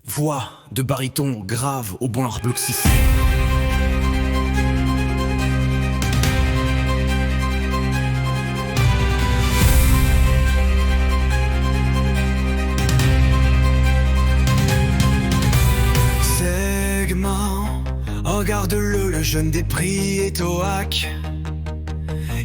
Voix de baryton grave au bon arploxis. Segment, regarde-le, le jeune dépris est au hack.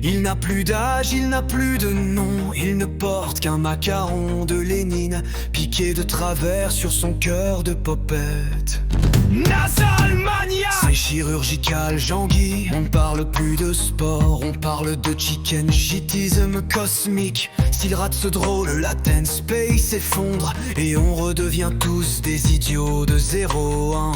Il n'a plus d'âge, il n'a plus de nom. Il ne porte qu'un macaron de Lénine piqué de travers sur son cœur de popette. Nasal mania, c'est chirurgical, Jean-Guy. On parle plus de sport, on parle de chicken shitisme cosmique. S'il rate ce drôle, la ten space s'effondre et on redevient tous des idiots de 0-1.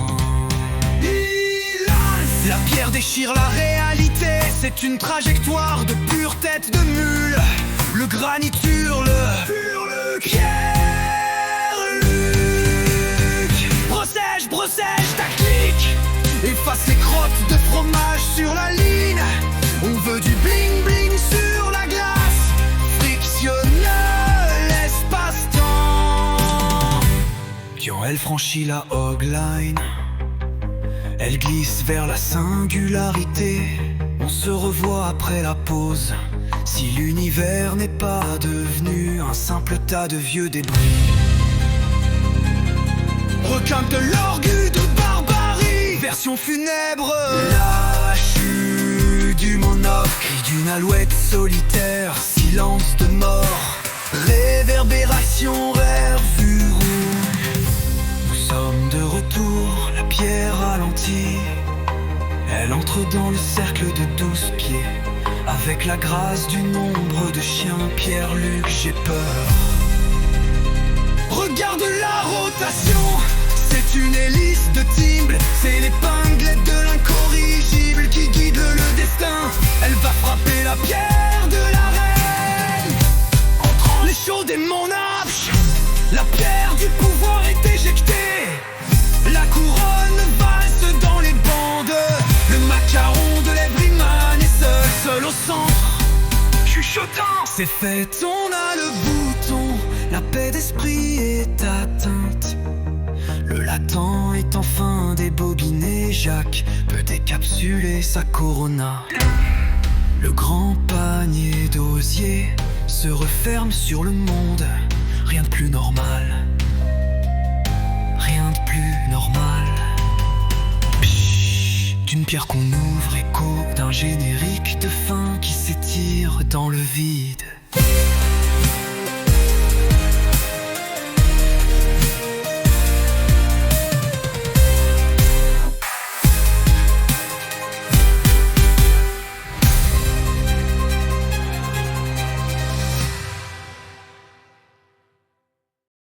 La pierre déchire la réalité, c'est une trajectoire de pure tête de mule. Le granit hurle, Pierre-Luc. Brossège ta clique, efface les crottes de fromage sur la ligne. On veut du bling bling sur la glace, frictionne l'espace-temps. Quand elle franchit la hogline, elle glisse vers la singularité. On se revoit après la pause, si l'univers n'est pas devenu un simple tas de vieux débris. Requin de l'orgue de barbarie, version funèbre. La chute du monocle, cri d'une alouette solitaire, silence de mort, réverbération, rêve vu rouge. Nous sommes de retour, la pierre ralentit. Elle entre dans le cercle de 12 pieds, avec la grâce du nombre de chiens. Pierre-Luc, j'ai peur. Regarde la rotation, c'est une hélice de Timble. C'est l'épinglette de l'incorrigible qui guide le destin. Elle va frapper la pierre de la reine. Entrant les chauds et mon âge, la pierre du pouvoir est éjectée. La couronne valse dans les bandes. Le macaron de l'Evryman est seul au centre, chuchotant. C'est fait, on a le bouton, la paix d'esprit est atteinte. Le latent est enfin débobiné, Jacques peut décapsuler sa corona. Le grand panier d'osier se referme sur le monde. Rien de plus normal, rien de plus normal. Pshh, d'une pierre qu'on ouvre, écho d'un générique de fin qui s'étire dans le vide.